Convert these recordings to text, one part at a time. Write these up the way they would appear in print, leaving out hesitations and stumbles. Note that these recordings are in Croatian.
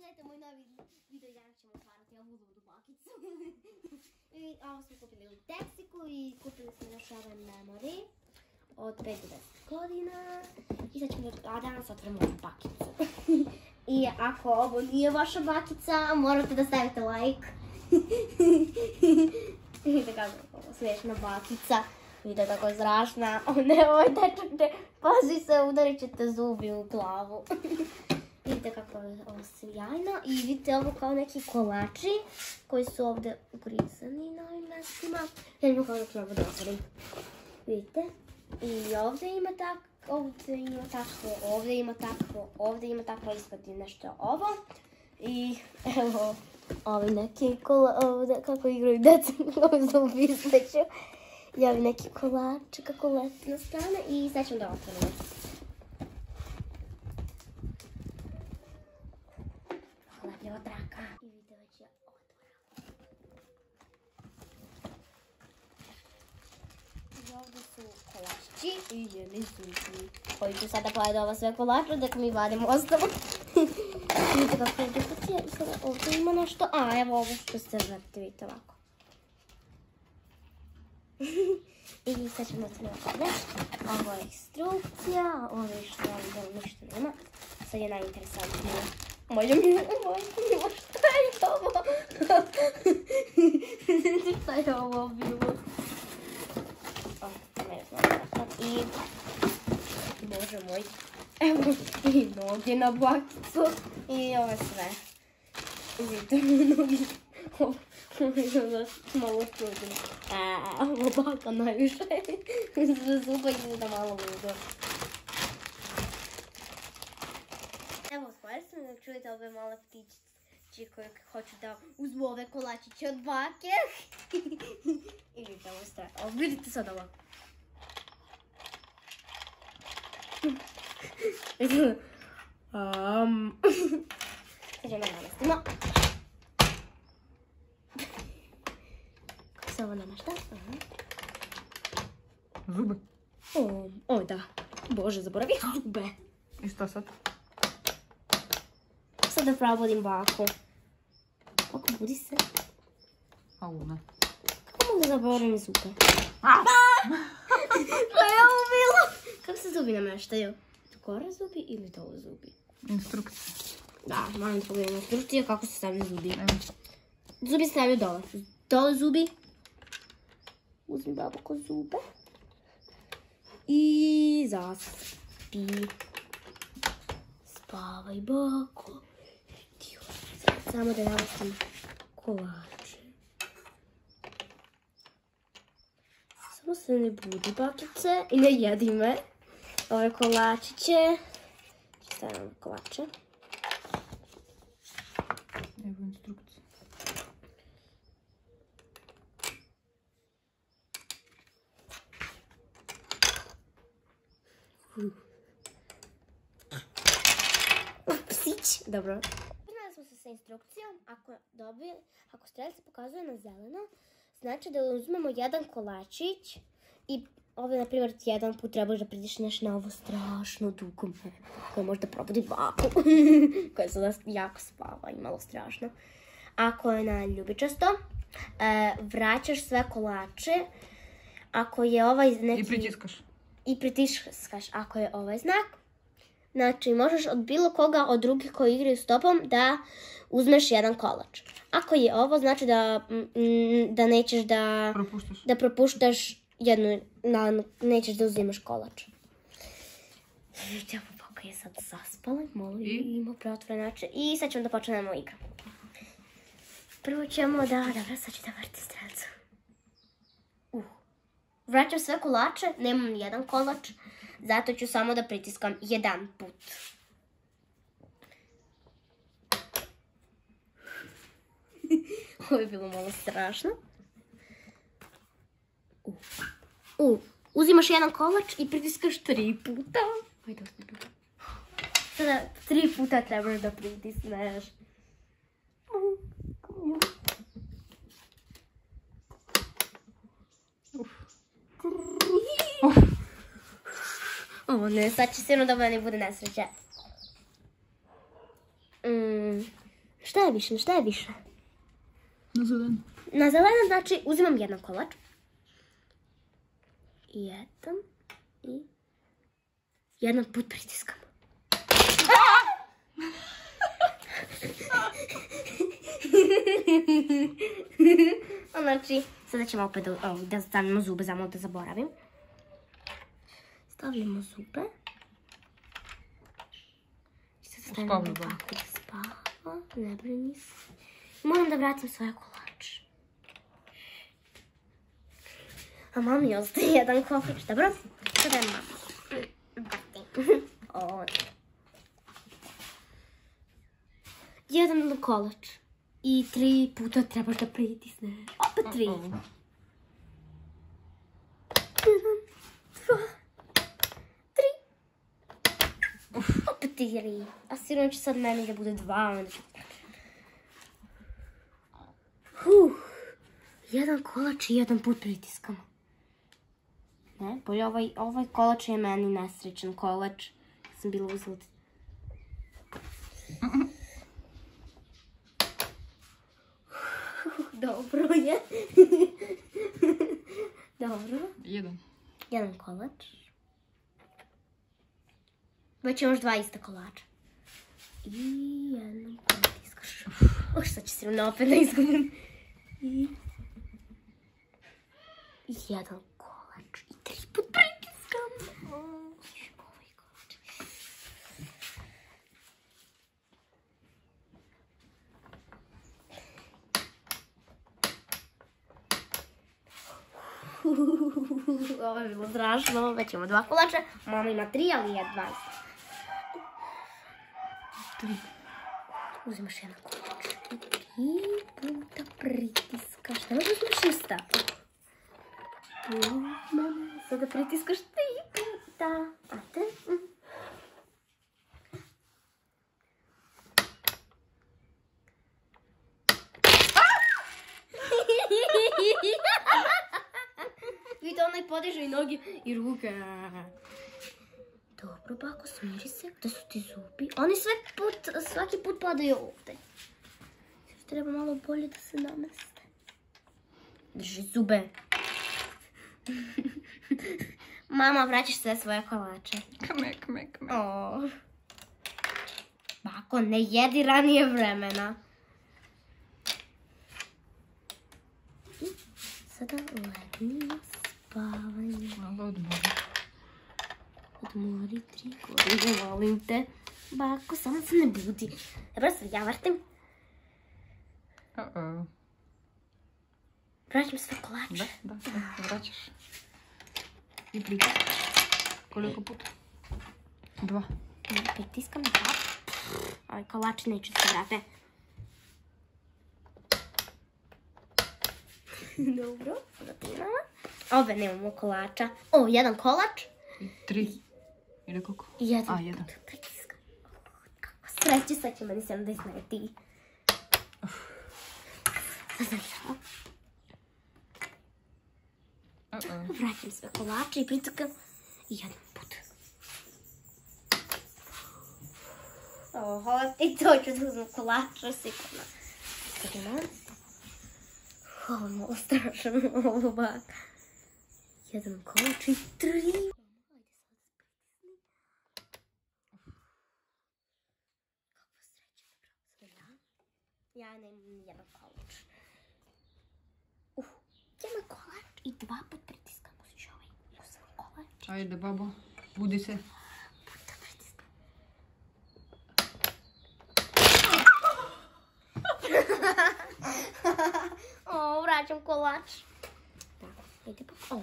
Pogledajte moj novi video, danas ćemo stvarati ovu ludu bakicu. I ovo smo kupili u Texiku i kupili smo još ovaj memory od 5 do 10 godina. I sad ćemo, danas otvorimo ovu bakicu. I ako ovo nije vaša bakica, morate da stavite like. Vidite kako je ovo smiješna bakica. Vidite kako je strašna. O ne, ovaj dečak, pazi se, udarit ćete zubi u glavu. Vidite kako je ovo sjajno i vidite ovo kao neki kolači koji su ovdje ugrizani na ovim mestima. Ja ne mogu kako da ću ovo da otvorim. Vidite? I ovdje ima tako, ovdje ima tako, ovdje ima tako, ovdje ima tako, ispod je nešto ovo. I evo, ovi neki ovdje, kako igraju djeca, ovo zubi između. I ovi neki kolači kako leti na strane i sad ćemo da otvorimo. Hladljiva traka. I vidite već je otvorila. I ovdje su kolačići i njeni zubi. Koji ću sada pojeti ova sve kolače dok mi vadimo ostalo. Vidite kako je dekoracija i sada ovdje ima nešto. A evo ovo što se vrti, vidite ovako. I sad ćemo otvoriti ovdje. Ovo je instrukcija, ovo je što ovdje ništa nema. Sad je najinteresantnije. Moja mila, šta je ovo? Šta je ovo bilo? Ne znam. I, bože moj, evo i noge na bakicu. I ovo sve. Vidite nogi. Ovo je malo čudno. Ovo baka najviše. Zuba izgleda malo ludo. Evo, stvari sam da čujete ove male ptičići koje hoću da uzmu ove kolačiće od bake. I vidite ovo sve. Vidite sad ovo. Sad ćemo namestimo. Kako se ovo namešta? Zube. O, da. Bože, zaboravih zube. I šta sad? Sad da probudim baku. Bako, budi se. Au, ne. Kako mogu da zaboravim zube? Šta je ovo bilo? Kako se zubi nameštaju? Gore zubi ili dole zubi? Instrukcija. Da, moram da pogledam instrukcije kako se stavljaju zubi. Zubi se stavljaju dole. Dole zubi. Uzmi babako zube. I zaspi. Spavaj bako. Samo da navestim kolače. Samo se ne budi bakice i ne jedi me. Ove kolačiće. Stavljamo kolače. Evo instrukcija. Psić. Dobro. Upoznali smo se sa instrukcijom. Ako strelica pokazuje na zeleno, znači da uzmemo jedan kolačić i ovdje, na primjer, jedan put trebaš da pritisneš na ovo strašno dugme koje možda probudi baku, koja sada jako spava i malo strašno. Ako je na ljubičasto, vraćaš sve kolače. Ako je ovaj neki... I pritiskaš. I pritiskaš. Ako je ovaj znak, znači možeš od bilo koga od drugih koji igraju s tobom da uzmeš jedan kolač. Ako je ovo, znači da nećeš da propuštaš jednu, nećeš da uzimaš kolač. Vidite, ovo baka je sad zaspala, malo ima preotvorene oči i sad ćemo da počnemo igru. Prvo ćemo dobro, sad ću da vrti strelcu. Vraćam sve kolače, nemam ni jedan kolač, zato ću samo da pritiskam jedan put. Ovo je bilo malo strašno. Uzimaš jedan kolač i pritiskaš 3 puta. Sada 3 puta trebaš da pritisneš. O ne, sad će sigurno da meni bude nesreće. Šta je više? Šta je više? Na zeleno. Na zeleno znači uzimam jedan kolač. Jedan i jedan put pritiskam. Znači, sada ćemo opet da stavimo zube, zamalo da zaboravim. Stavljamo zube. Spavlja da. Tako da spava, ne brini se. Moram da vratim svoje kolače. A mami ostaje jedan kolač, dobro? Sada je mama. Jedan kolač. I 3 puta trebaš da pritisneš. Opet 3. 1, 2, 3. Opet 3. A sigurno će sad meni da bude 2. Jedan kolač i jedan put pritiskamo. Ne, bolje ovaj kolač je meni nesrećan kolač. Sam bila uzela. Dobro je. Dobro. Jedan kolač. Već još 2 ista kolača. I jedan pritiskaš. Sad će se opet da izgubim. I jedan kolač. I 3 put pritiskam. Ovaj kolač. Ovo je bilo strašno. Već imamo 2 kolača. Mama ima 3, ali ja 2. 3. Uzimaš jedan kolač. I 3 puta pritiskaš. Nema da uzmeš ista. Sada pritiskaš 3 puta. Ajde. Vidite, onaj podiže i noge i ruke. Dobro, bako, smiri se. Gde su ti zubi? Oni svaki put padaju ovde. Treba malo bolje da se nameste. Drži zube. Mama, vraćaš sve svoje kolače. Kame. Bako, ne jedi ranije vremena. I sada legni na spavanje. Malo odmori. Odmori 3 godine, molim te. Bako, samo se ne budi. Dobro, sad ja vrtim. Vraćam sve kolače. Da, vraćaš. I pritiskaš. Koliko puta? 2. Pritiskam 2. Ovaj kolači neće se vrate. Dobro, sada ti imamo. Ove nemamo kolača. O, jedan kolač. I 3. Ili koliko? I jedan put pritiskam. Kako sreće, sad će meni se da izneti. Sada vraćam sve kolače i pritikam i jedan put. Oho, i to ću da uzmem kolača, sigurno. Sigurno. Ovo je malo strašno, ovo bak. Jedan kolač i 3. Ja nemam jedan kolač. Jedan kolač i 2 put pritiskam. Osjeća ovaj ljusam kolač. Ajde, babo, budi se. Puta pritiskam. O, vraćam kolač. Da, ide pa. O,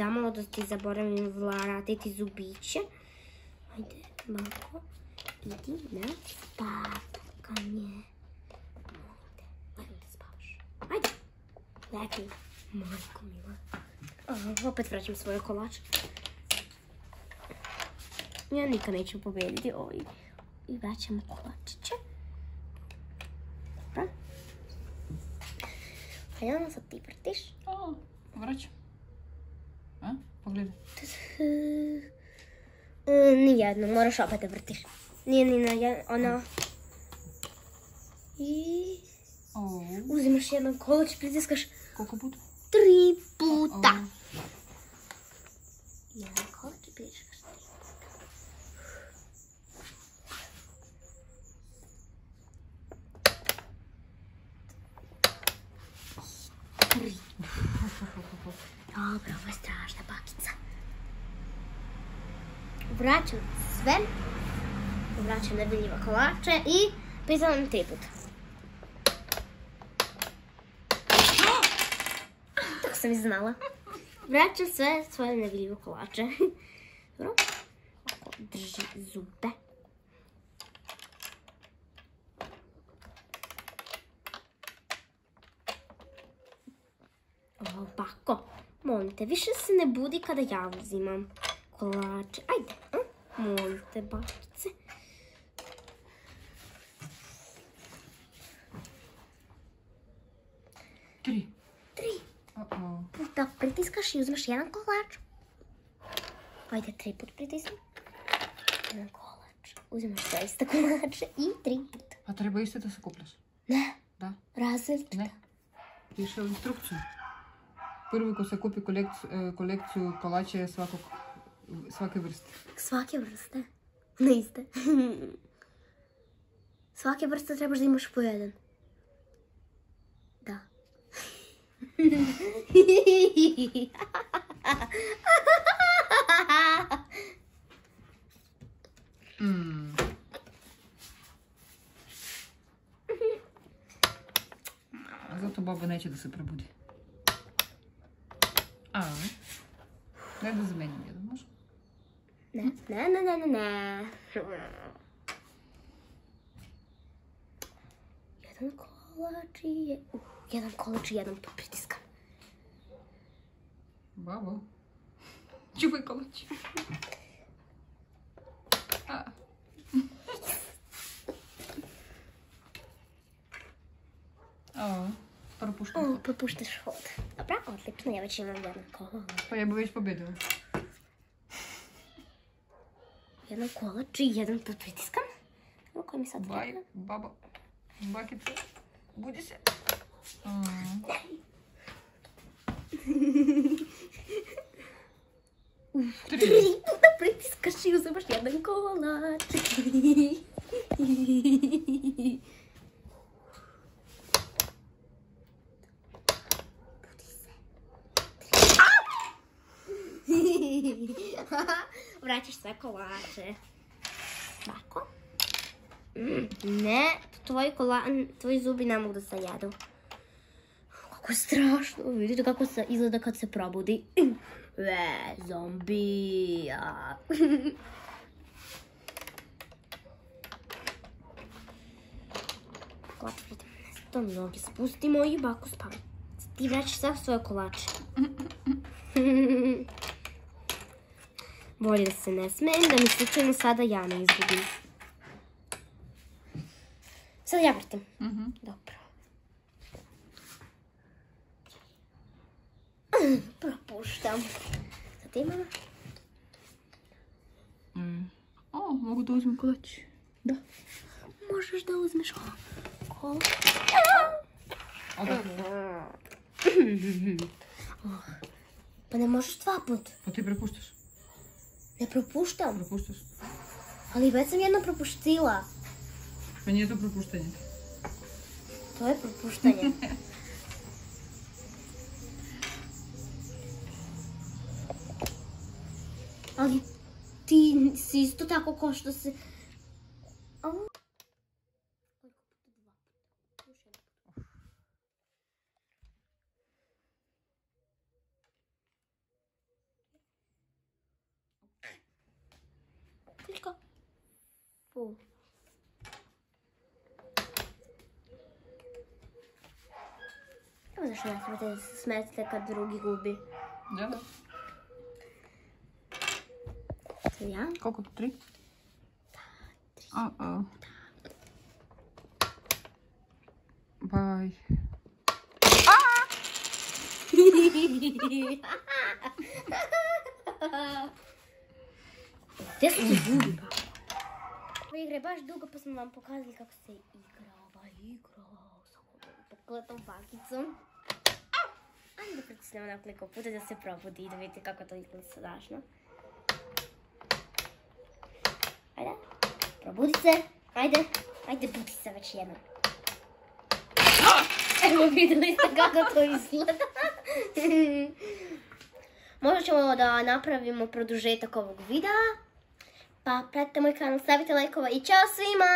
samo da ti zaboravim vratiti zubiće. Ajde, bako. Idi na spavkanje. Ajde da spavaš. Ajde. Leti. Majko mila. Opet vraćam svoje kolače. Ja nikad neću pobediti ovaj. I vraćam kolačiće. Dobro. A ja sad ti vrtiš. Vraćam. Pogledaj. Nijedno, moraš opet da vrtiš. Nije ni na jedno, ono... I O, uzimaš jedan kolač i pritiskaš koliko puta? 3 puta. Jedan kolač i pritiskaš 3 puta. Dobro, ovo je strašna bakica. Vraćam sve. Vraćam nedeljiva kolače i pisavam 3 puta. Tako sam i znala. Vraćam sve svoje nedeljive kolače. Dobro. Ovako drži zube. Ovako. Molim te, više se ne budi kada ja uzimam kolače. Ajde. Molim te, bakice. Tri. 3 puta pritiskaš i uzmeš jedan kolač. Ajde, 3 puta pritisni. Jedan kolač. Uzimaš zaista kolače i 3 puta. A treba isto da se kupljaš? Ne. Da. Različite. Ne. Piše u instrukciju. Prvi ko se kupi kolekciju kolača je svake vrste. Svake vrste? Ne iste. Svake vrste trebaš da imaš po jedan. Da. A zato baba neće da se probudi. Daj da zamenim jedan, može? Ne. Jedan kolač i jedan pritiskam. Babo. Čuvaj kolač. Propuštam. Propuštaš hod. Dobra, odlično, ja već imam jedan kolač. Pa ja bi već pobedila. Jedan kolač i jedan put pritiskam. Evo koji mi sad treba. Baba, bakice, budi se. Tri puta pritiskaš i uzimaš jedan kolač. Vraćaš sve kolače. Svako? Ne, tvoji zubi ne mogu da se jedu. Kako je strašno. Vidite kako se izgleda kad se probudi. Zombija. Kolač vidimo. To noge spustimo i baku spavimo. Ti vraćaš sve svoje kolače. Bolje da se ne smijem, da mi slučajno sada ja ne izgubim. Sad ja vrtim. Dobro. Propuštam. Sad imamo. Mogu da uzmem kolač? Da. Možeš da uzmeš kolač. Pa ne možeš 2 puta. Pa ti prepuštaš? Ne propuštam. Propuštaš? Ali već sam jedno propuštila. Pa nije to propuštanje. To je propuštanje. Ali ti si isto tako ko što se... Klika. Evo zašto ne trebate da se smetite kad drugi gubi. Da. Sad ja? Koliko? 3? Da, 3. Baj. Gdje su ti zubi? ova igra je baš dugo, pa smo vam pokazali kako se igra ova igra. Pokletom bakicom. Ajde da pritisnemo nekoliko puta da se probudi i da vidite kako to izgleda strašno. Ajde, probudi se. Ajde, budi se već jednom. Evo vidjeli ste kako to izgleda. Možda ćemo da napravimo produžetak ovog videa. Pa pratite moj kanal, stavite lajkova i čao svima!